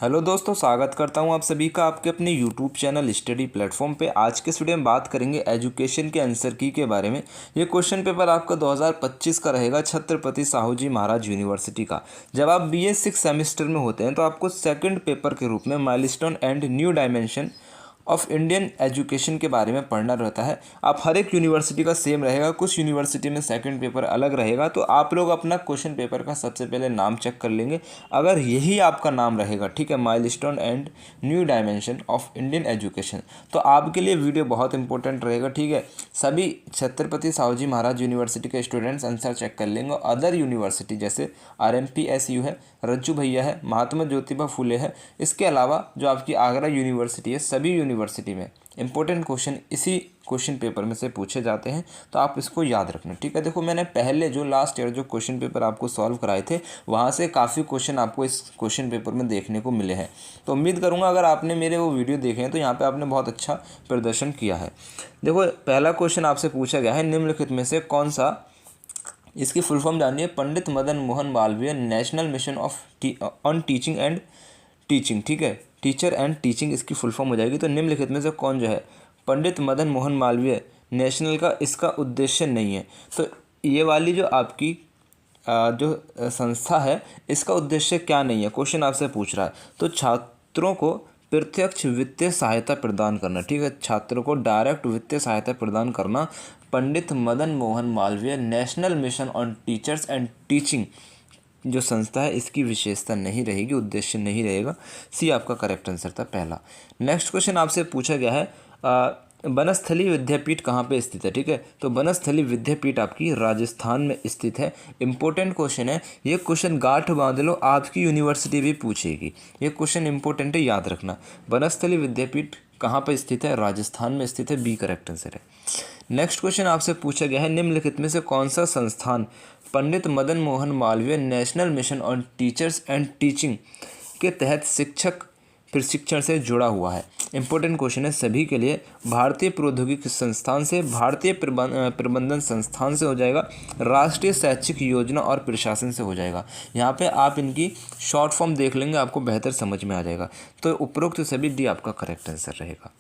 Hello दोस्तों, स्वागत करता हूं आप सभी का आपके अपने यूट्यूब चैनल स्टडी प्लेटफॉर्म पे। आज के इस वीडियो में बात करेंगे एजुकेशन के आंसर की के बारे में। ये क्वेश्चन पेपर आपका 2025 का रहेगा, छत्रपति साहू जी महाराज यूनिवर्सिटी का। जब आप BA 6 सेमेस्टर में होते हैं तो आपको सेकंड पेपर के रूप में milestone and new dimension of Indian education के बारे में पढ़ना रहता है। आप हर एक यूनिवर्सिटी का सेम रहेगा, कुछ यूनिवर्सिटी में सेकंड पेपर अलग रहेगा। तो आप लोग अपना क्वेश्चन पेपर का सबसे पहले नाम चेक कर लेंगे। अगर यही आपका नाम रहेगा, ठीक है, milestone and new dimension of Indian education, तो आपके लिए वीडियो बहुत इंपॉर्टेंट रहेगा। ठीक है, सभी छत्रपति साहू जी महाराज यूनिवर्सिटी के स्टूडेंट्स आंसर चेक कर लेंगे। अदर यूनिवर्सिटी जैसे RMPSU है, रज्जू भैया है, महात्मा ज्योतिबा फुले है, इसके अलावा जो आपकी आगरा यूनिवर्सिटी है, सभी यूनिवर्सिटी में इंपॉर्टेंट क्वेश्चन इसी क्वेश्चन पेपर में से पूछे जाते हैं। तो आप इसको याद रखना, ठीक है। देखो, मैंने पहले जो लास्ट ईयर जो क्वेश्चन पेपर आपको सॉल्व कराए थे, वहाँ से काफ़ी क्वेश्चन आपको इस क्वेश्चन पेपर में देखने को मिले हैं। तो उम्मीद करूँगा अगर आपने मेरे वो वीडियो देखे हैं तो यहाँ पर आपने बहुत अच्छा प्रदर्शन किया है। देखो, पहला क्वेश्चन आपसे पूछा गया है, निम्नलिखित में से कौन सा, इसकी फुल फॉर्म जानिए, Pandit Madan Mohan Malviya national mission on teaching and teaching, ठीक है, टीचर एंड टीचिंग इसकी फुल फॉर्म हो जाएगी। तो निम्नलिखित में से कौन जो है पंडित मदन मोहन मालवीय नेशनल का इसका उद्देश्य नहीं है। तो ये वाली जो आपकी जो संस्था है, इसका उद्देश्य क्या नहीं है, क्वेश्चन आपसे पूछ रहा है। तो छात्रों को प्रत्यक्ष वित्तीय सहायता प्रदान करना, ठीक है, छात्रों को डायरेक्ट वित्तीय सहायता प्रदान करना Pandit Madan Mohan Malviya national mission on teachers and teaching जो संस्था है इसकी विशेषता नहीं रहेगी, उद्देश्य नहीं रहेगा। सी आपका करेक्ट आंसर था पहला। नेक्स्ट क्वेश्चन आपसे पूछा गया है, बनस्थली विद्यापीठ कहाँ पे स्थित है, ठीक है। तो बनस्थली विद्यापीठ आपकी राजस्थान में स्थित है। इंपॉर्टेंट क्वेश्चन है ये, क्वेश्चन गांठ बांध लो, आपकी यूनिवर्सिटी भी पूछेगी। ये क्वेश्चन इंपॉर्टेंट है, याद रखना। बनस्थली विद्यापीठ कहाँ पर स्थित है, राजस्थान में स्थित है, बी करेक्ट आंसर है। नेक्स्ट क्वेश्चन आपसे पूछा गया है, निम्नलिखित में से कौन सा संस्थान Pandit Madan Mohan Malviya national mission on teachers and teaching के तहत शिक्षक प्रशिक्षण से जुड़ा हुआ है। इंपॉर्टेंट क्वेश्चन है सभी के लिए। भारतीय प्रौद्योगिकी संस्थान से, भारतीय प्रबंधन संस्थान से हो जाएगा, राष्ट्रीय शैक्षिक योजना और प्रशासन से हो जाएगा। यहाँ पे आप इनकी शॉर्ट फॉर्म देख लेंगे, आपको बेहतर समझ में आ जाएगा। तो उपरोक्त सभी डी आपका करेक्ट आंसर रहेगा।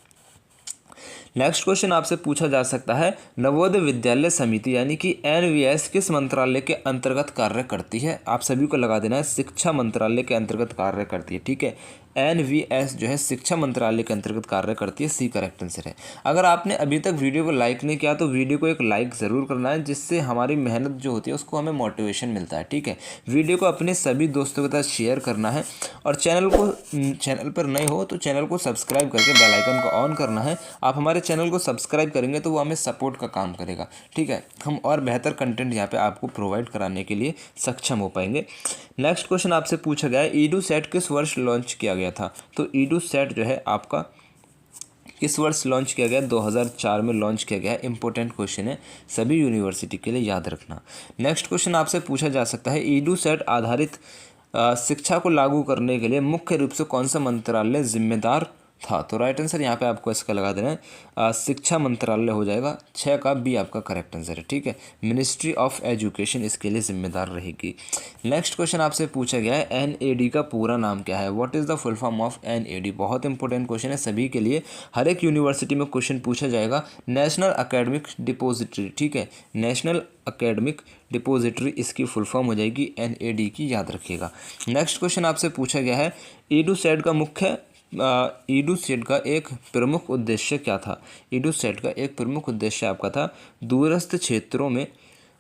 नेक्स्ट क्वेश्चन आपसे पूछा जा सकता है, नवोदय विद्यालय समिति यानी कि NVS किस मंत्रालय के अंतर्गत कार्य करती है। आप सभी को लगा देना है, शिक्षा मंत्रालय के अंतर्गत कार्य करती है, ठीक है। NVS जो है शिक्षा मंत्रालय के अंतर्गत कार्य करती है, सी करेक्ट आंसर है। अगर आपने अभी तक वीडियो को लाइक नहीं किया तो वीडियो को एक लाइक ज़रूर करना है, जिससे हमारी मेहनत जो होती है उसको हमें मोटिवेशन मिलता है, ठीक है। वीडियो को अपने सभी दोस्तों के साथ शेयर करना है और चैनल पर नए हो तो चैनल को सब्सक्राइब करके बेल आइकन को ऑन करना है। आप हमारे चैनल को सब्सक्राइब करेंगे तो वो हमें सपोर्ट का काम करेगा, ठीक है। हम और बेहतर कंटेंट यहाँ पे आपको प्रोवाइड कराने के लिए सक्षम हो पाएंगे। नेक्स्ट क्वेश्चन आपसे पूछा गया है, EDUSAT किस वर्ष लॉन्च किया गया था। तो EDUSAT जो है आपका किस वर्ष लॉन्च किया गया, 2004 में लॉन्च किया गया है। इंपॉर्टेंट क्वेश्चन है, सभी यूनिवर्सिटी के लिए याद रखना। नेक्स्ट क्वेश्चन आपसे पूछा जा सकता है, EDUSAT आधारित शिक्षा को लागू करने के लिए मुख्य रूप से कौन सा मंत्रालय जिम्मेदार था। तो राइट आंसर यहाँ पे आपको इसका लगा देना है, शिक्षा मंत्रालय हो जाएगा, 6 का बी आपका करेक्ट आंसर है, ठीक है। मिनिस्ट्री ऑफ एजुकेशन इसके लिए जिम्मेदार रहेगी। नेक्स्ट क्वेश्चन आपसे पूछा गया है, NAD का पूरा नाम क्या है। What is the full form of NAD। बहुत इंपॉर्टेंट क्वेश्चन है सभी के लिए, हर एक यूनिवर्सिटी में क्वेश्चन पूछा जाएगा। नेशनल एकेडमिक डिपोजिटरी, ठीक है, नेशनल एकेडमिक डिपोजिटरी इसकी फुल फॉर्म हो जाएगी NAD की, याद रखिएगा। नेक्स्ट क्वेश्चन आपसे पूछा गया है, EDUSAT का एक प्रमुख उद्देश्य क्या था। EDUSAT का एक प्रमुख उद्देश्य आपका था दूरस्थ क्षेत्रों में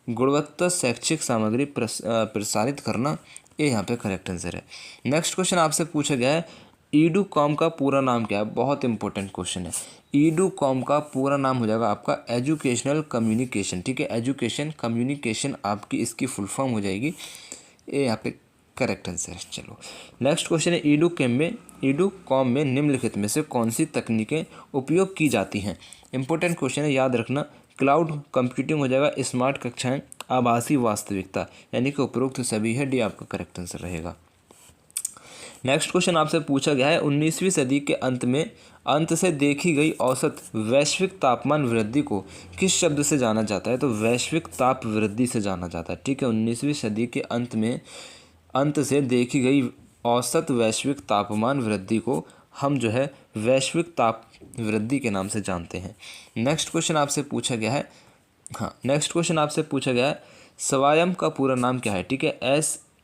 गुणवत्ता शैक्षिक सामग्री प्रसारित करना, ये यहाँ पे करेक्ट आंसर है। नेक्स्ट क्वेश्चन आपसे पूछा गया है, EDUCOM का पूरा नाम क्या है। बहुत इंपॉर्टेंट क्वेश्चन है। EDUCOM का पूरा नाम हो जाएगा आपका एजुकेशनल कम्युनिकेशन, ठीक है, एजुकेशन कम्युनिकेशन आपकी इसकी फुल फॉर्म हो जाएगी, ये यहाँ पे करेक्ट आंसर है। चलो नेक्स्ट क्वेश्चन है, EDUCOM में निम्नलिखित में से कौन सी तकनीकें उपयोग की जाती हैं। इंपॉर्टेंट क्वेश्चन है, याद रखना। क्लाउड कंप्यूटिंग हो जाएगा, स्मार्ट कक्षाएं, आभासी वास्तविकता, यानी कि उपरोक्त सभी है, डी आपका करेक्ट आंसर रहेगा। नेक्स्ट क्वेश्चन आपसे पूछा गया है, 19वीं सदी के अंत से देखी गई औसत वैश्विक तापमान वृद्धि को किस शब्द से जाना जाता है। तो वैश्विक ताप वृद्धि से जाना जाता है, ठीक है। 19वीं सदी के अंत से देखी गई औसत वैश्विक तापमान वृद्धि को हम जो है वैश्विक ताप वृद्धि के नाम से जानते हैं। नेक्स्ट क्वेश्चन आपसे पूछा गया है, हाँ नेक्स्ट क्वेश्चन आपसे पूछा गया है स्वायम का पूरा नाम क्या है। ठीक है,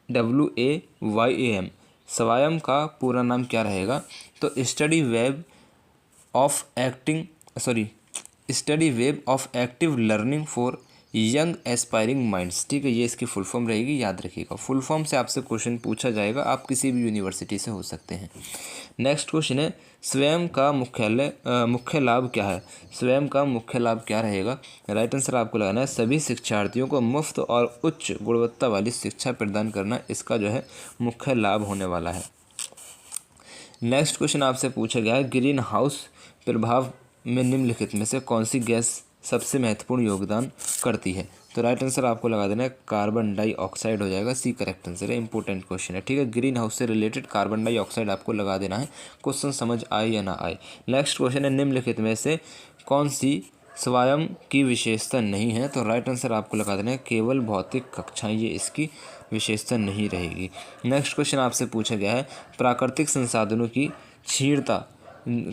SWAYAM स्वायम का पूरा नाम क्या रहेगा। तो study web of active learning for young aspiring minds. ठीक है, ये इसकी फुल फॉर्म रहेगी, याद रखिएगा। फुल फॉर्म से आपसे क्वेश्चन पूछा जाएगा, आप किसी भी यूनिवर्सिटी से हो सकते हैं। नेक्स्ट क्वेश्चन है स्वयं का मुख्य लाभ क्या है। स्वयं का मुख्य लाभ क्या रहेगा। राइट आंसर आपको लगाना है सभी शिक्षार्थियों को मुफ्त और उच्च गुणवत्ता वाली शिक्षा प्रदान करना इसका जो है मुख्य लाभ होने वाला है। नेक्स्ट क्वेश्चन आपसे पूछा गया है ग्रीन हाउस प्रभाव में निम्नलिखित में से कौन सी गैस सबसे महत्वपूर्ण योगदान करती है। तो राइट आंसर आपको लगा देना है कार्बन डाइऑक्साइड हो जाएगा, सी करेक्ट आंसर है। इंपॉर्टेंट क्वेश्चन है। ठीक है, ग्रीन हाउस से रिलेटेड कार्बन डाइऑक्साइड आपको लगा देना है, क्वेश्चन समझ आए या ना आए। नेक्स्ट क्वेश्चन है निम्नलिखित में से कौन सी स्वायम की विशेषता नहीं है। तो राइट आंसर आपको लगा देना है केवल भौतिक कक्षाएं, ये इसकी विशेषता नहीं रहेगी। नेक्स्ट क्वेश्चन आपसे पूछा गया है प्राकृतिक संसाधनों की क्षीणता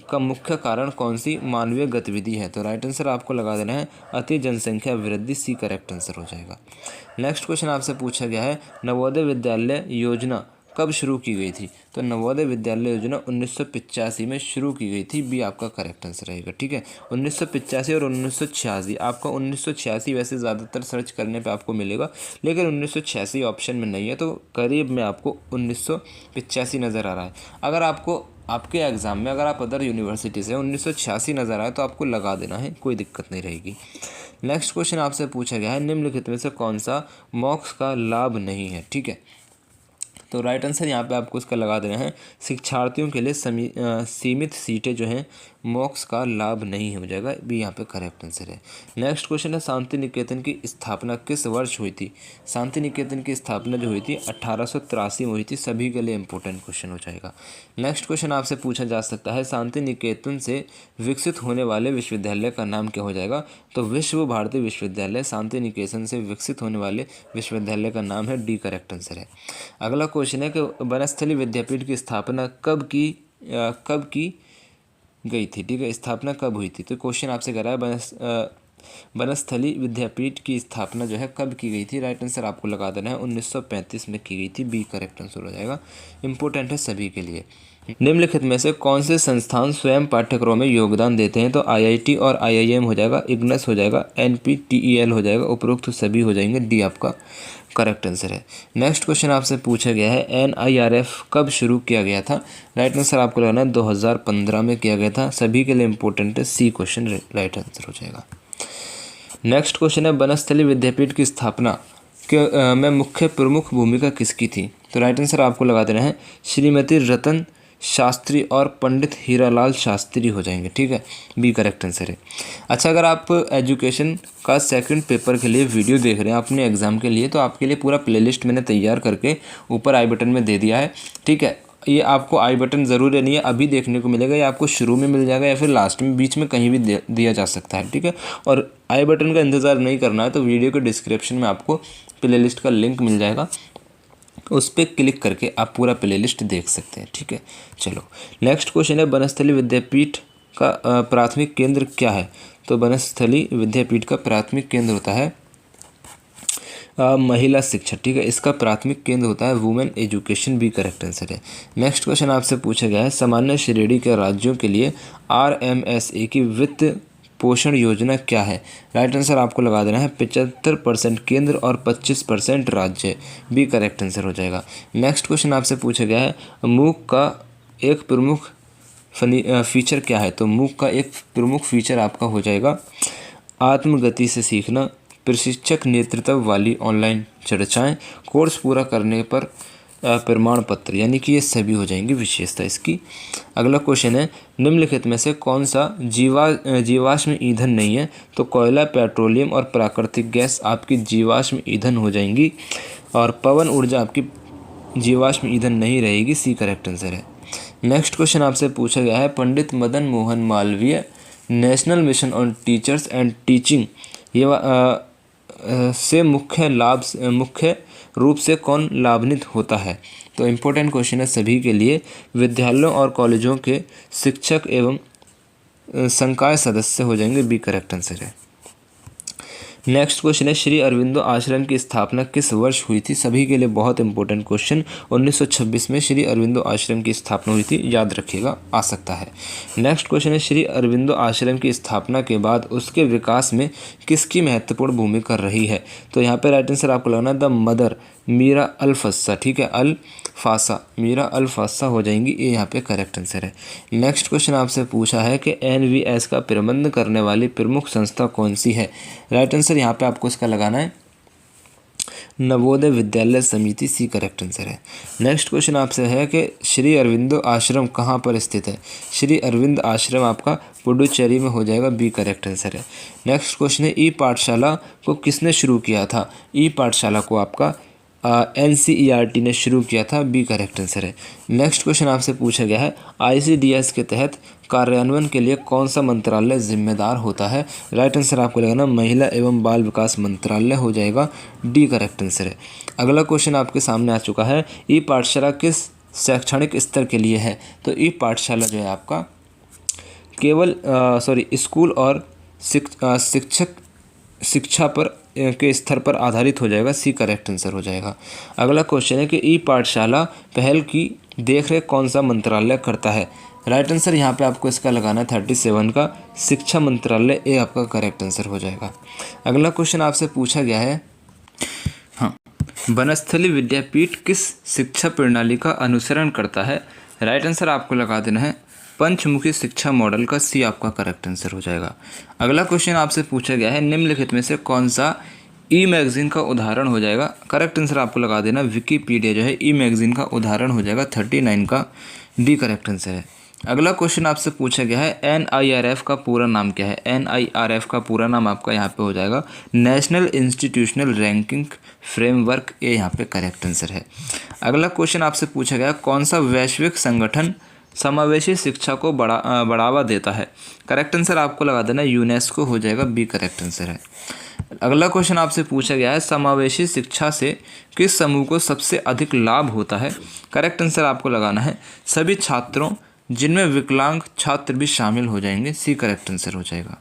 का मुख्य कारण कौन सी मानवीय गतिविधि है। तो राइट आंसर आपको लगा देना है अति जनसंख्या वृद्धि, सी करेक्ट आंसर हो जाएगा। नेक्स्ट क्वेश्चन आपसे पूछा गया है नवोदय विद्यालय योजना कब शुरू की गई थी। तो नवोदय विद्यालय योजना 1985 में शुरू की गई थी, बी आपका करेक्ट आंसर रहेगा। ठीक है, 1985 और 1986, आपका 1986 वैसे ज़्यादातर सर्च करने पे आपको मिलेगा, लेकिन 1986 ऑप्शन में नहीं है, तो करीब में आपको 1985 नज़र आ रहा है। अगर आपको आपके एग्ज़ाम में अगर आप अदर यूनिवर्सिटी से 1986 नज़र आए तो आपको लगा देना है, कोई दिक्कत नहीं रहेगी। नेक्स्ट क्वेश्चन आपसे पूछा गया है निम्नलिखित में से कौन सा मॉक्स का लाभ नहीं है। ठीक है, तो राइट आंसर यहाँ पे आपको इसका लगा देना है शिक्षार्थियों के लिए सीमित सीटें जो हैं मॉक्स का लाभ नहीं हो जाएगा, भी यहाँ पे करेक्ट आंसर है। नेक्स्ट क्वेश्चन है शांति निकेतन की स्थापना किस वर्ष हुई थी। शांति निकेतन की स्थापना जो हुई थी 1883 में हुई थी, सभी के लिए इंपॉर्टेंट क्वेश्चन हो जाएगा। नेक्स्ट क्वेश्चन आपसे पूछा जा सकता है शांति निकेतन से विकसित होने वाले विश्वविद्यालय का नाम क्या हो जाएगा। तो विश्व भारती विश्वविद्यालय शांति निकेतन से विकसित होने वाले विश्वविद्यालय का नाम है, डी करेक्ट आंसर है। अगला क्वेश्चन है कि वनस्थली विद्यापीठ की स्थापना कब की गई थी। ठीक है, स्थापना कब हुई थी। तो क्वेश्चन आपसे कर रहा है वनस्थली विद्यापीठ की स्थापना जो है कब की गई थी। राइट आंसर आपको लगा देना है 1935 में की गई थी, बी करेक्ट आंसर हो जाएगा। इंपॉर्टेंट है सभी के लिए। निम्नलिखित में से कौन से संस्थान स्वयं पाठ्यक्रम में योगदान देते हैं। तो IIT और IIM हो जाएगा, इग्नस हो जाएगा, NPTEL हो जाएगा, उपरोक्त सभी हो जाएंगे, डी आपका करेक्ट आंसर है। नेक्स्ट क्वेश्चन आपसे पूछा गया है NIRF कब शुरू किया गया था। राइट आंसर आपको लगाना है 2015 में किया गया था, सभी के लिए इंपॉर्टेंट है, सी क्वेश्चन राइट आंसर हो जाएगा। नेक्स्ट क्वेश्चन है वनस्थली विद्यापीठ की स्थापना में मुख्य प्रमुख भूमिका किसकी थी। तो राइट आंसर आपको लगा देना है श्रीमती रतन शास्त्री और पंडित हीरालाल शास्त्री हो जाएंगे। ठीक है, बी करेक्ट आंसर है। अच्छा, अगर आप एजुकेशन का सेकंड पेपर के लिए वीडियो देख रहे हैं अपने एग्ज़ाम के लिए, तो आपके लिए पूरा प्लेलिस्ट मैंने तैयार करके ऊपर आई बटन में दे दिया है। ठीक है, ये आपको आई बटन ज़रूरी नहीं है अभी देखने को मिलेगा, या आपको शुरू में मिल जाएगा या फिर लास्ट में, बीच में कहीं भी दिया जा सकता है। ठीक है, और आई बटन का इंतज़ार नहीं करना है तो वीडियो के डिस्क्रिप्शन में आपको प्लेलिस्ट का लिंक मिल जाएगा, उस पर क्लिक करके आप पूरा प्लेलिस्ट देख सकते हैं। ठीक है, चलो नेक्स्ट क्वेश्चन है वनस्थली विद्यापीठ का प्राथमिक केंद्र क्या है। तो वनस्थली विद्यापीठ का प्राथमिक केंद्र होता है महिला शिक्षा। ठीक है, इसका प्राथमिक केंद्र होता है वुमेन एजुकेशन, भी करेक्ट आंसर है। नेक्स्ट क्वेश्चन आपसे पूछा गया है सामान्य श्रेणी के राज्यों के लिए RMSA की वित्त पोषण योजना क्या है। राइट आंसर आपको लगा देना है 75% केंद्र और 25% राज्य, भी करेक्ट आंसर हो जाएगा। नेक्स्ट क्वेश्चन आपसे पूछा गया है मूक का एक प्रमुख फीचर क्या है। तो मूक का एक प्रमुख फीचर आपका हो जाएगा आत्मगति से सीखना, प्रशिक्षक नेतृत्व वाली ऑनलाइन चर्चाएं, कोर्स पूरा करने पर प्रमाण पत्र, यानी कि ये सभी हो जाएंगी विशेषता इसकी। अगला क्वेश्चन है निम्नलिखित में से कौन सा जीवाश्म ईंधन नहीं है। तो कोयला, पेट्रोलियम और प्राकृतिक गैस आपकी जीवाश्म ईंधन हो जाएंगी, और पवन ऊर्जा आपकी जीवाश्म ईंधन नहीं रहेगी, सी करेक्ट आंसर है। नेक्स्ट क्वेश्चन आपसे पूछा गया है Pandit Madan Mohan Malviya national mission on teachers and teaching से मुख्य रूप से कौन लाभान्वित होता है। तो इम्पोर्टेंट क्वेश्चन है सभी के लिए। विद्यालयों और कॉलेजों के शिक्षक एवं संकाय सदस्य हो जाएंगे, बी करेक्ट आंसर है। नेक्स्ट क्वेश्चन है श्री अरविंदो आश्रम की स्थापना किस वर्ष हुई थी? सभी के लिए बहुत इंपॉर्टेंट क्वेश्चन। 1926 में श्री अरविंदो आश्रम की स्थापना हुई थी, याद रखिएगा, आ सकता है। नेक्स्ट क्वेश्चन है श्री अरविंदो आश्रम की स्थापना के बाद उसके विकास में किसकी महत्वपूर्ण भूमिका रही है? तो यहाँ पे राइट आंसर आपको लगाना द मदर मीरा अल-फस्सा, ठीक है, अल-फासा, मीरा अल-फासा हो जाएंगी, ये यहाँ पे करेक्ट आंसर है। नेक्स्ट क्वेश्चन आपसे पूछा है कि एनवीएस का प्रबंध करने वाली प्रमुख संस्था कौन सी है? राइट आंसर यहाँ पे आपको इसका लगाना है नवोदय विद्यालय समिति, सी करेक्ट आंसर है। नेक्स्ट क्वेश्चन आपसे है कि श्री अरविंदो आश्रम कहाँ पर स्थित है? श्री अरविंद आश्रम आपका पुडुचेरी में हो जाएगा, बी करेक्ट आंसर है। नेक्स्ट क्वेश्चन है ई पाठशाला को किसने शुरू किया था? ई पाठशाला को आपका NCERT ने शुरू किया था, बी करेक्ट आंसर है। नेक्स्ट क्वेश्चन आपसे पूछा गया है ICDS के तहत कार्यान्वयन के लिए कौन सा मंत्रालय जिम्मेदार होता है? राइट आंसर आपको लगाना महिला एवं बाल विकास मंत्रालय हो जाएगा, डी करेक्ट आंसर है। अगला क्वेश्चन आपके सामने आ चुका है ई पाठशाला किस शैक्षणिक स्तर के लिए है? तो ई पाठशाला जो है आपका केवल स्कूल और शिक्षा पर के स्तर पर आधारित हो जाएगा, सी करेक्ट आंसर हो जाएगा। अगला क्वेश्चन है कि ई पाठशाला पहल की देखरेख कौन सा मंत्रालय करता है? राइट आंसर यहाँ पे आपको इसका लगाना है 37 का शिक्षा मंत्रालय, ये आपका करेक्ट आंसर हो जाएगा। अगला क्वेश्चन आपसे पूछा गया है बनस्थली विद्यापीठ किस शिक्षा प्रणाली का अनुसरण करता है? राइट आंसर आपको लगा देना है पंचमुखी शिक्षा मॉडल का, सी आपका करेक्ट आंसर हो जाएगा। अगला क्वेश्चन आपसे पूछा गया है निम्नलिखित में से कौन सा ई मैगजीन का उदाहरण हो जाएगा? करेक्ट आंसर आपको लगा देना विकिपीडिया जो है ई मैगजीन का उदाहरण हो जाएगा, 39 का, डी करेक्ट आंसर है। अगला क्वेश्चन आपसे पूछा गया है NIRF का पूरा नाम क्या है? NIRF का पूरा नाम आपका यहाँ पे हो जाएगा नेशनल इंस्टीट्यूशनल रैंकिंग फ्रेमवर्क, ये यहाँ पे करेक्ट आंसर है। अगला क्वेश्चन आपसे पूछा गया कौन सा वैश्विक संगठन समावेशी शिक्षा को बढ़ावा देता है? करेक्ट आंसर आपको लगा देना यूनेस्को हो जाएगा, बी करेक्ट आंसर है। अगला क्वेश्चन आपसे पूछा गया है समावेशी शिक्षा से किस समूह को सबसे अधिक लाभ होता है? करेक्ट आंसर आपको लगाना है सभी छात्रों जिनमें विकलांग छात्र भी शामिल हो जाएंगे, सी करेक्ट आंसर हो जाएगा।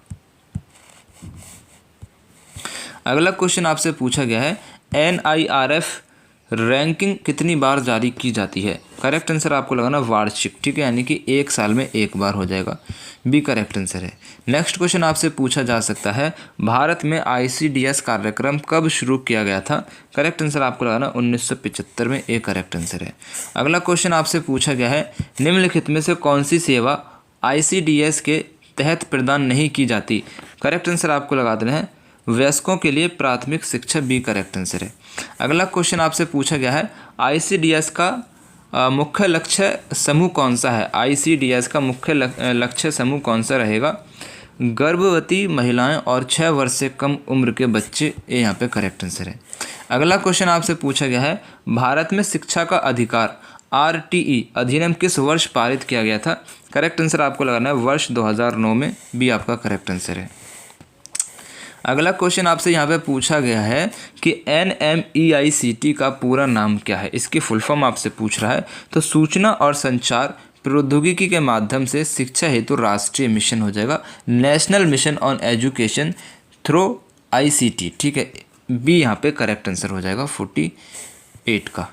अगला क्वेश्चन आपसे पूछा गया है NIRF रैंकिंग कितनी बार जारी की जाती है? करेक्ट आंसर आपको लगाना वार्षिक, ठीक है, यानी कि एक साल में एक बार हो जाएगा, बी करेक्ट आंसर है। नेक्स्ट क्वेश्चन आपसे पूछा जा सकता है भारत में ICDS कार्यक्रम कब शुरू किया गया था? करेक्ट आंसर आपको लगाना 1975 में, ए करेक्ट आंसर है। अगला क्वेश्चन आपसे पूछा गया है निम्नलिखित में से कौन सी सेवा ICDS के तहत प्रदान नहीं की जाती? करेक्ट आंसर आपको लगा देना है वयस्कों के लिए प्राथमिक शिक्षा, बी करेक्ट आंसर है। अगला क्वेश्चन आपसे पूछा गया है ICDS का मुख्य लक्ष्य समूह कौन सा है? ICDS का मुख्य लक्ष्य समूह कौन सा रहेगा? गर्भवती महिलाएं और 6 वर्ष से कम उम्र के बच्चे, ये यहाँ पे करेक्ट आंसर है। अगला क्वेश्चन आपसे पूछा गया है भारत में शिक्षा का अधिकार RTE अधिनियम किस वर्ष पारित किया गया था? करेक्ट आंसर आपको लगाना है वर्ष 2009 में, बी आपका करेक्ट आंसर है। अगला क्वेश्चन आपसे यहाँ पे पूछा गया है कि NMEICT का पूरा नाम क्या है? इसकी फुल फॉर्म आपसे पूछ रहा है, तो सूचना और संचार प्रौद्योगिकी के माध्यम से शिक्षा हेतु राष्ट्रीय मिशन हो जाएगा, national mission on education through ICT, ठीक है, बी यहाँ पे करेक्ट आंसर हो जाएगा 48 का,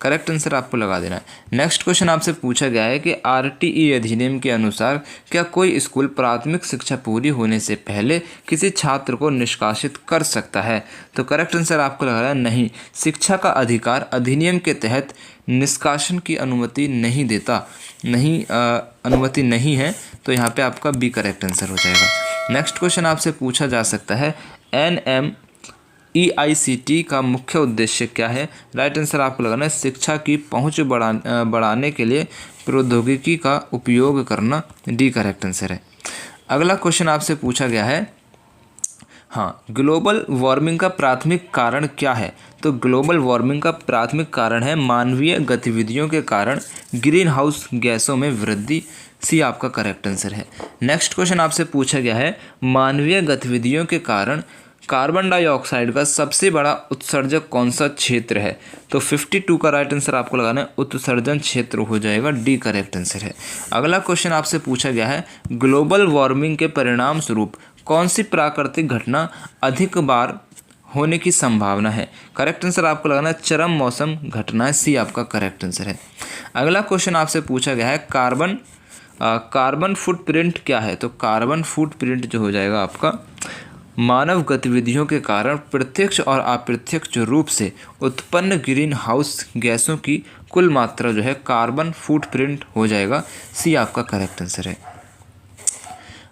करेक्ट आंसर आपको लगा देना है। नेक्स्ट क्वेश्चन आपसे पूछा गया है कि RTE अधिनियम के अनुसार क्या कोई स्कूल प्राथमिक शिक्षा पूरी होने से पहले किसी छात्र को निष्कासित कर सकता है? तो करेक्ट आंसर आपको लगा रहा है नहीं, शिक्षा का अधिकार अधिनियम के तहत निष्कासन की अनुमति नहीं देता, अनुमति नहीं है, तो यहाँ पे आपका बी करेक्ट आंसर हो जाएगा। नेक्स्ट क्वेश्चन आपसे पूछा जा सकता है NMEICT का मुख्य उद्देश्य क्या है? राइट आंसर आपको लगाना है शिक्षा की पहुंच बढ़ाने के लिए प्रौद्योगिकी का उपयोग करना, डी करेक्ट आंसर है। अगला क्वेश्चन आपसे पूछा गया है ग्लोबल वार्मिंग का प्राथमिक कारण क्या है? तो ग्लोबल वार्मिंग का प्राथमिक कारण है मानवीय गतिविधियों के कारण ग्रीन हाउस गैसों में वृद्धि, सी आपका करेक्ट आंसर है। नेक्स्ट क्वेश्चन आपसे पूछा गया है मानवीय गतिविधियों के कारण कार्बन डाइऑक्साइड का सबसे बड़ा उत्सर्जक कौन सा क्षेत्र है? तो 52 का राइट आंसर आपको लगाना है उत्सर्जन क्षेत्र हो जाएगा, डी करेक्ट आंसर है। अगला क्वेश्चन आपसे पूछा गया है ग्लोबल वार्मिंग के परिणाम स्वरूप कौन सी प्राकृतिक घटना अधिक बार होने की संभावना है? करेक्ट आंसर आपको लगाना है चरम मौसम घटना, सी आपका करेक्ट आंसर है। अगला क्वेश्चन आपसे पूछा गया है कार्बन फुटप्रिंट क्या है? तो कार्बन फुटप्रिंट जो हो जाएगा आपका मानव गतिविधियों के कारण प्रत्यक्ष और अप्रत्यक्ष रूप से उत्पन्न ग्रीन हाउस गैसों की कुल मात्रा जो है कार्बन फुटप्रिंट हो जाएगा, सी आपका करेक्ट आंसर है।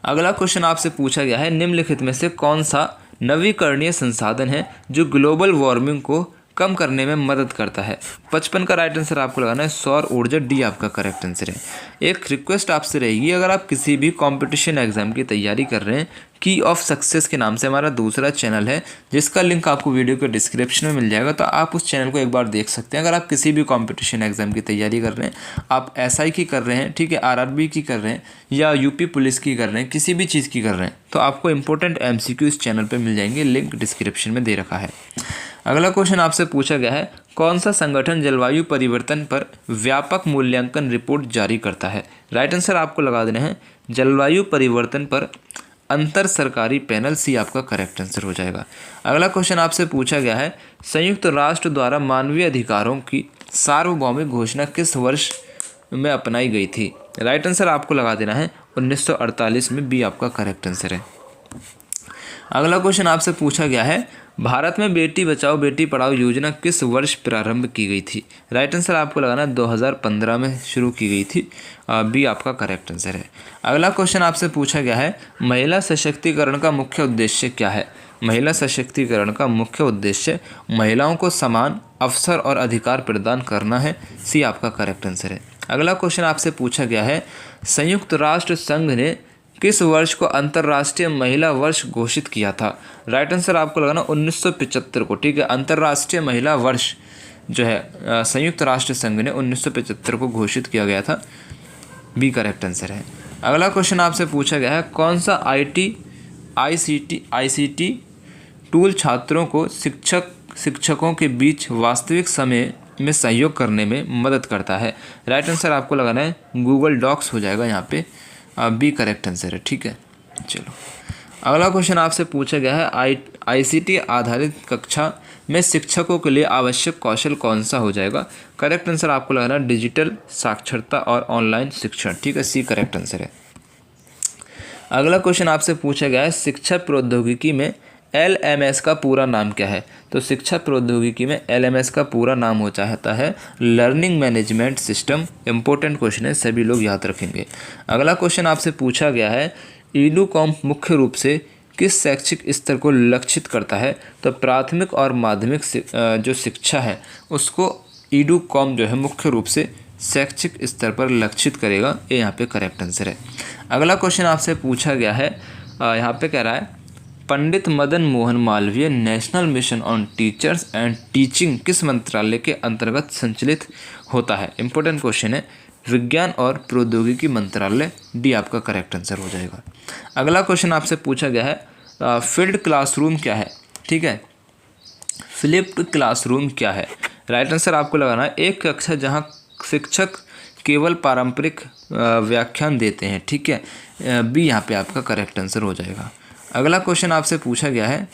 अगला क्वेश्चन आपसे पूछा गया है निम्नलिखित में से कौन सा नवीकरणीय संसाधन है जो ग्लोबल वार्मिंग को कम करने में मदद करता है? 55 का राइट आंसर आपको लगाना है सौर ऊर्जा, डी आपका करेक्ट आंसर है। एक रिक्वेस्ट आपसे रहेगी, अगर आप किसी भी कंपटीशन एग्जाम की तैयारी कर रहे हैं, की ऑफ सक्सेस के नाम से हमारा दूसरा चैनल है जिसका लिंक आपको वीडियो के डिस्क्रिप्शन में मिल जाएगा, तो आप उस चैनल को एक बार देख सकते हैं। अगर आप किसी भी कंपटीशन एग्जाम की तैयारी कर रहे हैं, आप एसआई की कर रहे हैं, ठीक है, आरआरबी की कर रहे हैं या यूपी पुलिस की कर रहे हैं, किसी भी चीज़ की कर रहे हैं, तो आपको इंपॉर्टेंट एमसीक्यू इस चैनल पर मिल जाएंगे, लिंक डिस्क्रिप्शन में दे रखा है। अगला क्वेश्चन आपसे पूछा गया है कौन सा संगठन जलवायु परिवर्तन पर व्यापक मूल्यांकन रिपोर्ट जारी करता है? राइट आंसर आपको लगा देना है जलवायु परिवर्तन पर अंतर सरकारी पैनल, सी आपका करेक्ट आंसर हो जाएगा। अगला क्वेश्चन आपसे पूछा गया है संयुक्त राष्ट्र द्वारा मानवीय अधिकारों की सार्वभौमिक घोषणा किस वर्ष में अपनाई गई थी? राइट आंसर आपको लगा देना है 1948 में, बी आपका करेक्ट आंसर है। अगला क्वेश्चन आपसे पूछा गया है भारत में बेटी बचाओ बेटी पढ़ाओ योजना किस वर्ष प्रारंभ की गई थी? राइट आंसर आपको लगाना 2015 में शुरू की गई थी, बी आपका करेक्ट आंसर है। अगला क्वेश्चन आपसे पूछा गया है महिला सशक्तिकरण का मुख्य उद्देश्य क्या है? महिला सशक्तिकरण का मुख्य उद्देश्य महिलाओं को समान अवसर और अधिकार प्रदान करना है, सी आपका करेक्ट आंसर है। अगला क्वेश्चन आपसे पूछा गया है संयुक्त राष्ट्र संघ ने किस वर्ष को अंतर्राष्ट्रीय महिला वर्ष घोषित किया था? राइट आंसर आपको लगाना 1975 को, ठीक है। अंतर्राष्ट्रीय महिला वर्ष जो है संयुक्त राष्ट्र संघ ने 1975 को घोषित किया गया था, बी करेक्ट आंसर है। अगला क्वेश्चन आपसे पूछा गया है कौन सा आईसीटी टूल छात्रों को शिक्षकों के बीच वास्तविक समय में सहयोग करने में मदद करता है? राइट आंसर आपको लगाना है गूगल डॉक्स हो जाएगा यहाँ पे, बी करेक्ट आंसर है, ठीक है। चलो अगला क्वेश्चन आपसे पूछा गया है आईसीटी आधारित कक्षा में शिक्षकों के लिए आवश्यक कौशल कौन सा हो जाएगा? करेक्ट आंसर आपको लगाना डिजिटल साक्षरता और ऑनलाइन शिक्षण, ठीक है, सी करेक्ट आंसर है। अगला क्वेश्चन आपसे पूछा गया है शिक्षा प्रौद्योगिकी में LMS का पूरा नाम क्या है? तो शिक्षा प्रौद्योगिकी में LMS का पूरा नाम हो जाता है learning management system. Important question है, सभी लोग याद रखेंगे। अगला क्वेश्चन आपसे पूछा गया है EDUCOM मुख्य रूप से किस शैक्षिक स्तर को लक्षित करता है? तो प्राथमिक और माध्यमिक जो शिक्षा है उसको EDUCOM जो है मुख्य रूप से शैक्षिक स्तर पर लक्षित करेगा, ये यहाँ पे करेक्ट आंसर है। अगला क्वेश्चन आपसे पूछा गया है यहाँ पे कह रहा है Pandit Madan Mohan Malviya national mission on teachers and teaching किस मंत्रालय के अंतर्गत संचालित होता है? इंपॉर्टेंट क्वेश्चन है, विज्ञान और प्रौद्योगिकी मंत्रालय, डी आपका करेक्ट आंसर हो जाएगा। अगला क्वेश्चन आपसे पूछा गया है फील्ड क्लासरूम क्या है? ठीक है, फ्लिप्ड क्लासरूम क्या है? राइट आंसर आपको लगाना है एक कक्षा जहाँ शिक्षक केवल पारंपरिक व्याख्यान देते हैं, ठीक है, बी यहाँ पे आपका करेक्ट आंसर हो जाएगा। अगला क्वेश्चन आपसे पूछा गया है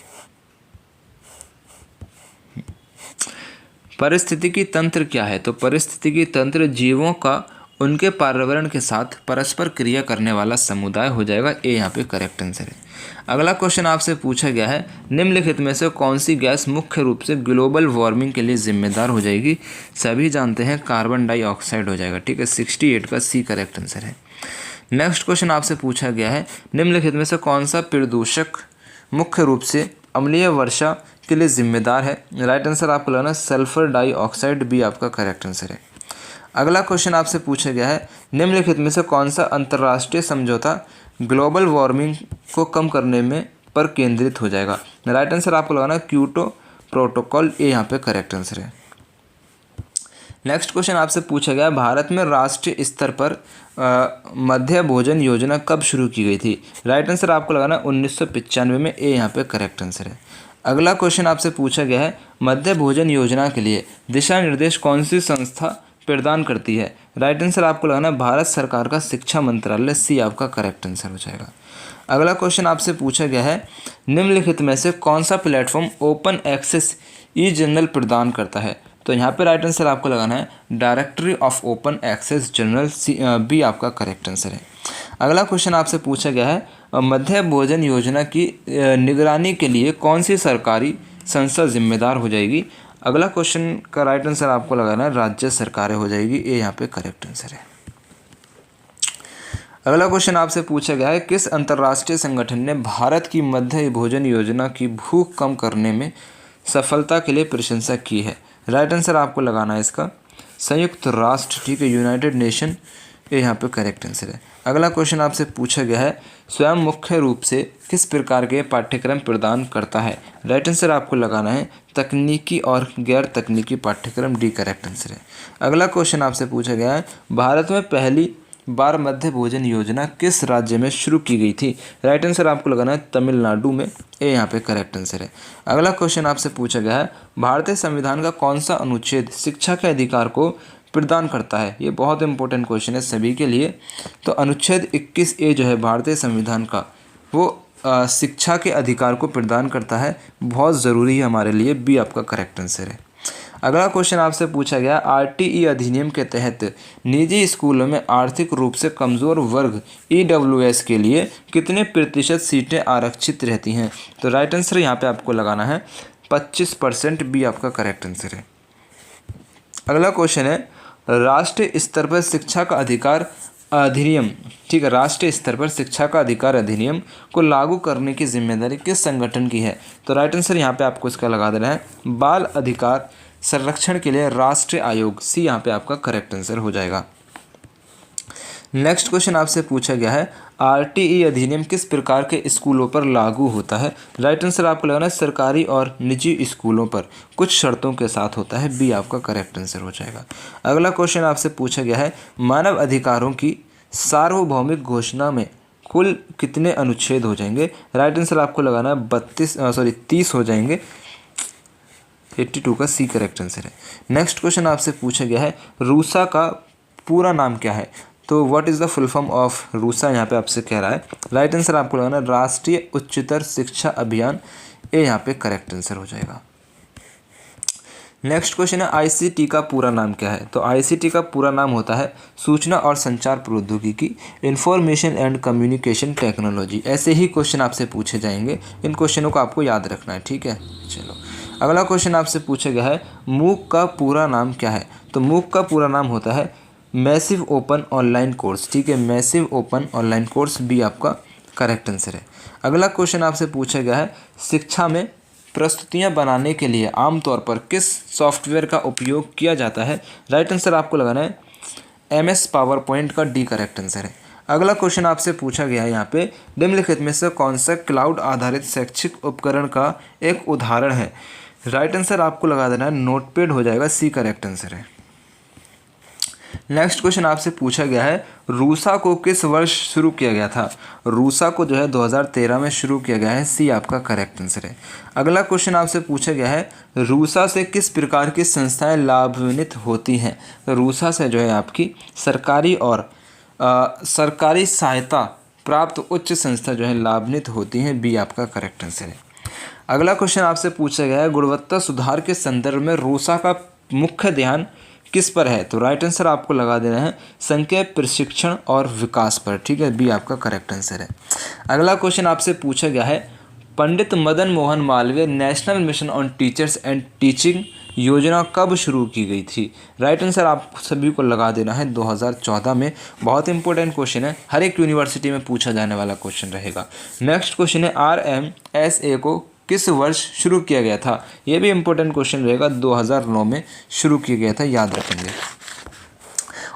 पारिस्थितिकी तंत्र क्या है? तो पारिस्थितिकी तंत्र जीवों का उनके पर्यावरण के साथ परस्पर क्रिया करने वाला समुदाय हो जाएगा, ए यहाँ पे करेक्ट आंसर है। अगला क्वेश्चन आपसे पूछा गया है निम्नलिखित में से कौन सी गैस मुख्य रूप से ग्लोबल वार्मिंग के लिए जिम्मेदार हो जाएगी? सभी जानते हैं कार्बन डाइऑक्साइड हो जाएगा, ठीक है, 68 का सी करेक्ट आंसर है। नेक्स्ट क्वेश्चन आपसे पूछा गया है निम्नलिखित में से कौन सा प्रदूषक मुख्य रूप से अम्लीय वर्षा के लिए जिम्मेदार है? राइट आंसर आपको लगाना सल्फर डाइऑक्साइड, बी आपका करेक्ट आंसर है। अगला क्वेश्चन आपसे पूछा गया है निम्नलिखित में से कौन सा अंतर्राष्ट्रीय समझौता ग्लोबल वार्मिंग को कम करने में पर केंद्रित हो जाएगा? राइट आंसर आपको लगाना क्योटो प्रोटोकॉल, ए यहाँ पे करेक्ट आंसर है। नेक्स्ट क्वेश्चन आपसे पूछा गया, भारत में राष्ट्रीय स्तर पर मध्य भोजन योजना कब शुरू की गई थी? राइट आंसर आपको लगाना 1995 में, ए यहाँ पे करेक्ट आंसर है। अगला क्वेश्चन आपसे पूछा गया है, मध्य भोजन योजना के लिए दिशा निर्देश कौन सी संस्था प्रदान करती है? राइट आंसर आपको लगाना भारत सरकार का शिक्षा मंत्रालय, सी आपका करेक्ट आंसर हो जाएगा। अगला क्वेश्चन आपसे पूछा गया है, निम्नलिखित में से कौन सा platform open access e journal प्रदान करता है? तो यहाँ पे राइट आंसर आपको लगाना है directory of open access journal, C B आपका करेक्ट आंसर है। अगला क्वेश्चन आपसे पूछा गया है, मध्य भोजन योजना की निगरानी के लिए कौन सी सरकारी संस्था जिम्मेदार हो जाएगी? अगला क्वेश्चन का राइट आंसर आपको लगाना है राज्य सरकारें हो जाएगी, ये यहाँ पे करेक्ट आंसर है। अगला क्वेश्चन आपसे पूछा गया है, किस अंतर्राष्ट्रीय संगठन ने भारत की मध्य भोजन योजना की भूख कम करने में सफलता के लिए प्रशंसा की है? राइट आंसर आपको लगाना है इसका संयुक्त राष्ट्र, ठीक है, यूनाइटेड नेशन, ये यहाँ पे करेक्ट आंसर है। अगला क्वेश्चन आपसे पूछा गया है, स्वयं मुख्य रूप से किस प्रकार के पाठ्यक्रम प्रदान करता है? राइट आंसर आपको लगाना है तकनीकी और गैर तकनीकी पाठ्यक्रम, डी करेक्ट आंसर है। अगला क्वेश्चन आपसे पूछा गया है, भारत में पहली बार मध्य भोजन योजना किस राज्य में शुरू की गई थी? राइट आंसर आपको लगाना है तमिलनाडु में, ये यहाँ पे करेक्ट आंसर है। अगला क्वेश्चन आपसे पूछा गया है, भारतीय संविधान का कौन सा अनुच्छेद शिक्षा के अधिकार को प्रदान करता है? ये बहुत इंपॉर्टेंट क्वेश्चन है सभी के लिए। तो अनुच्छेद 21A जो है भारतीय संविधान का, वो शिक्षा के अधिकार को प्रदान करता है, बहुत ज़रूरी है हमारे लिए, बी आपका करेक्ट आंसर है। अगला क्वेश्चन आपसे पूछा गया, RTE अधिनियम के तहत निजी स्कूलों में आर्थिक रूप से कमज़ोर वर्ग EWS के लिए कितने प्रतिशत सीटें आरक्षित रहती हैं? तो राइट आंसर यहाँ पे आपको लगाना है 25%, बी आपका करेक्ट आंसर है। अगला क्वेश्चन है, राष्ट्रीय स्तर पर शिक्षा का अधिकार अधिनियम, ठीक है, राष्ट्रीय स्तर पर शिक्षा का अधिकार अधिनियम को लागू करने की जिम्मेदारी किस संगठन की है? तो राइट आंसर यहाँ पे आपको इसका लगा देना है बाल अधिकार संरक्षण के लिए राष्ट्रीय आयोग, सी यहाँ पे आपका करेक्ट आंसर हो जाएगा। नेक्स्ट क्वेश्चन आपसे पूछा गया है, RTE अधिनियम किस प्रकार के स्कूलों पर लागू होता है? राइट आंसर आपको लगाना है सरकारी और निजी स्कूलों पर कुछ शर्तों के साथ होता है, बी आपका करेक्ट आंसर हो जाएगा। अगला क्वेश्चन आपसे पूछा गया है, मानव अधिकारों की सार्वभौमिक घोषणा में कुल कितने अनुच्छेद हो जाएंगे? राइट आंसर आपको लगाना है 30 हो जाएंगे, 82 का सी करेक्ट आंसर है। नेक्स्ट क्वेश्चन आपसे पूछा गया है, रूसा का पूरा नाम क्या है? तो what is the full form of RUSA, यहाँ पे आपसे कह रहा है। राइट आंसर आपको लगाना है राष्ट्रीय उच्चतर शिक्षा अभियान, ये यहाँ पे करेक्ट आंसर हो जाएगा। नेक्स्ट क्वेश्चन है, ICT का पूरा नाम क्या है? तो ICT का पूरा नाम होता है सूचना और संचार प्रौद्योगिकी, इंफॉर्मेशन एंड कम्युनिकेशन टेक्नोलॉजी। ऐसे ही क्वेश्चन आपसे पूछे जाएंगे, इन क्वेश्चनों को आपको याद रखना है, ठीक है। चलो अगला क्वेश्चन आपसे पूछा गया है, मूक का पूरा नाम क्या है? तो मूक का पूरा नाम होता है मैसिव ओपन ऑनलाइन कोर्स, ठीक है, massive open online course, B आपका करेक्ट आंसर है। अगला क्वेश्चन आपसे पूछा गया है, शिक्षा में प्रस्तुतियां बनाने के लिए आमतौर पर किस सॉफ्टवेयर का उपयोग किया जाता है? राइट आंसर आपको लगाना है MS पावर पॉइंट का, डी करेक्ट आंसर है। अगला क्वेश्चन आपसे पूछा गया है यहाँ पे, निम्नलिखित में से कौन सा क्लाउड आधारित शैक्षिक उपकरण का एक उदाहरण है? राइट आंसर आपको लगा देना है नोटपैड हो जाएगा, सी करेक्ट आंसर है। नेक्स्ट क्वेश्चन आपसे पूछा गया है, रूसा को किस वर्ष शुरू किया गया था? रूसा को जो है 2013 में शुरू किया गया है, सी आपका करेक्ट आंसर है। अगला क्वेश्चन आपसे पूछा गया है, रूसा से किस प्रकार की संस्थाएं लाभान्वित होती हैं? तो रूसा से जो है आपकी सरकारी और सरकारी सहायता प्राप्त उच्च संस्था जो है लाभान्वित होती हैं, बी आपका करेक्ट आंसर है। अगला क्वेश्चन आपसे पूछा गया है, गुणवत्ता सुधार के संदर्भ में रूसा का मुख्य ध्यान किस पर है? तो राइट आंसर आपको लगा देना है संख्यक प्रशिक्षण और विकास पर, ठीक है, बी आपका करेक्ट आंसर है। अगला क्वेश्चन आपसे पूछा गया है, Pandit Madan Mohan Malviya national mission on teachers and teaching योजना कब शुरू की गई थी? राइट आंसर आप सभी को लगा देना है 2014 में। बहुत इंपॉर्टेंट क्वेश्चन है, हर एक यूनिवर्सिटी में पूछा जाने वाला क्वेश्चन रहेगा। नेक्स्ट क्वेश्चन है, RMSA को किस वर्ष शुरू किया गया था? ये भी इंपॉर्टेंट क्वेश्चन रहेगा, 2009 में शुरू किया गया था, याद रखेंगे।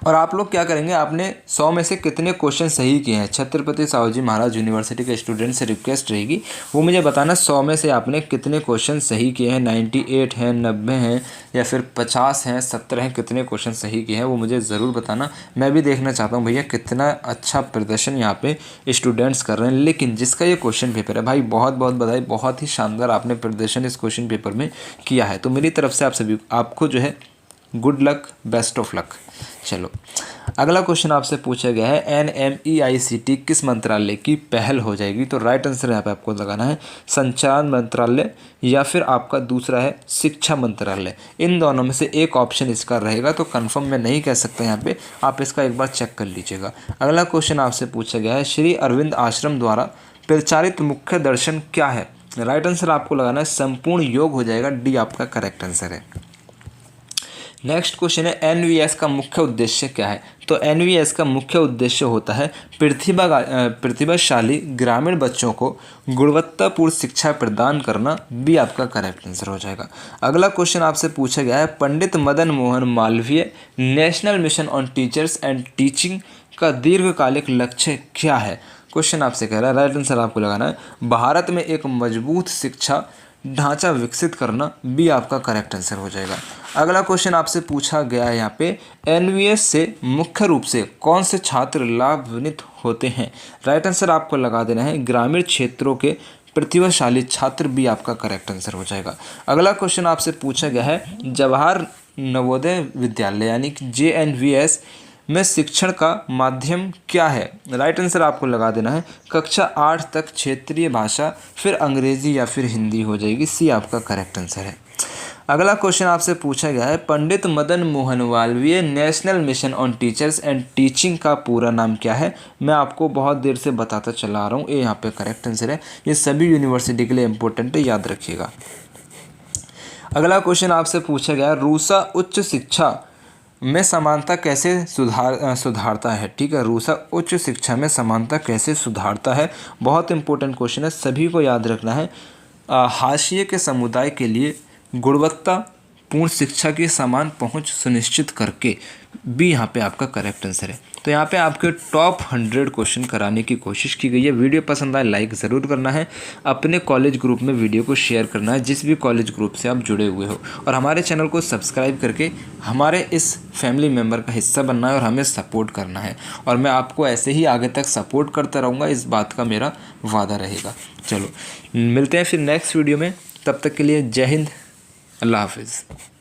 और आप लोग क्या करेंगे, आपने 100 में से कितने क्वेश्चन सही किए हैं। छत्रपति साहूजी महाराज यूनिवर्सिटी के स्टूडेंट से रिक्वेस्ट रहेगी, वो मुझे बताना 100 में से आपने कितने क्वेश्चन सही किए हैं। 98 हैं, 90 हैं, या फिर 50 हैं, 70 हैं, कितने क्वेश्चन सही किए हैं वो मुझे ज़रूर बताना। मैं भी देखना चाहता हूँ भैया कितना अच्छा प्रदर्शन यहाँ पे स्टूडेंट्स कर रहे हैं। लेकिन जिसका ये क्वेश्चन पेपर है भाई, बहुत बहुत बधाई, बहुत ही शानदार आपने प्रदर्शन इस क्वेश्चन पेपर में किया है। तो मेरी तरफ से आप सभी आपको जो है good luck, best of luck. चलो अगला क्वेश्चन आपसे पूछा गया है, NMEICT किस मंत्रालय की पहल हो जाएगी। तो राइट आंसर यहाँ पे आपको लगाना है संचार मंत्रालय, या फिर आपका दूसरा है शिक्षा मंत्रालय। इन दोनों में से एक ऑप्शन इसका रहेगा। तो कंफर्म मैं नहीं कह सकता यहाँ पे, आप इसका एक बार चेक कर लीजिएगा। अगला क्वेश्चन आपसे पूछा गया है, श्री अरविंद आश्रम द्वारा प्रचारित मुख्य दर्शन क्या है। राइट आंसर आपको लगाना है संपूर्ण योग हो जाएगा, डी आपका करेक्ट आंसर है। नेक्स्ट क्वेश्चन है, NVS का मुख्य उद्देश्य क्या है। तो NVS का मुख्य उद्देश्य होता है प्रतिभाशाली ग्रामीण बच्चों को गुणवत्तापूर्ण शिक्षा प्रदान करना, भी आपका करेक्ट आंसर हो जाएगा। अगला क्वेश्चन आपसे पूछा गया है, Pandit Madan Mohan Malviya national mission on teachers and teaching का दीर्घकालिक लक्ष्य क्या है। क्वेश्चन आपसे कह रहा है, राइट आंसर आपको लगाना है भारत में एक मजबूत शिक्षा ढांचा विकसित करना, भी आपका करेक्ट आंसर हो जाएगा। अगला क्वेश्चन आपसे पूछा गया है यहाँ पे, NVS से मुख्य रूप से कौन से छात्र लाभान्वित होते हैं। राइट आंसर आपको लगा देना है ग्रामीण क्षेत्रों के प्रतिभाशाली छात्र, भी आपका करेक्ट आंसर हो जाएगा। अगला क्वेश्चन आपसे पूछा गया है, जवाहर नवोदय विद्यालय यानी कि JNVS में शिक्षण का माध्यम क्या है। राइट आंसर आपको लगा देना है कक्षा 8 तक क्षेत्रीय भाषा, फिर अंग्रेजी या फिर हिंदी हो जाएगी, सी आपका करेक्ट आंसर है। अगला क्वेश्चन आपसे पूछा गया है, Pandit Madan Mohan Malviya national mission on teachers and teaching का पूरा नाम क्या है। मैं आपको बहुत देर से बताता चला आ रहा हूँ, ये यहाँ पे करेक्ट आंसर है। ये सभी यूनिवर्सिटी के लिए इंपॉर्टेंट है, याद रखिएगा। अगला क्वेश्चन आपसे पूछा गया, रूसा उच्च शिक्षा में समानता कैसे सुधारता है। ठीक है, रूसा उच्च शिक्षा में समानता कैसे सुधारता है, बहुत इंपॉर्टेंट क्वेश्चन है, सभी को याद रखना है। हाशिए के समुदाय के लिए गुणवत्तापूर्ण शिक्षा की समान पहुंच सुनिश्चित करके, भी यहाँ पे आपका करेक्ट आंसर है। तो यहाँ पे आपके टॉप 100 क्वेश्चन कराने की कोशिश की गई है। वीडियो पसंद आए लाइक ज़रूर करना है, अपने कॉलेज ग्रुप में वीडियो को शेयर करना है, जिस भी कॉलेज ग्रुप से आप जुड़े हुए हो, और हमारे चैनल को सब्सक्राइब करके हमारे इस फैमिली मेम्बर का हिस्सा बनना है और हमें सपोर्ट करना है। और मैं आपको ऐसे ही आगे तक सपोर्ट करता रहूँगा, इस बात का मेरा वादा रहेगा। चलो मिलते हैं फिर नेक्स्ट वीडियो में, तब तक के लिए जय हिंद, अल्लाह हाफिज़।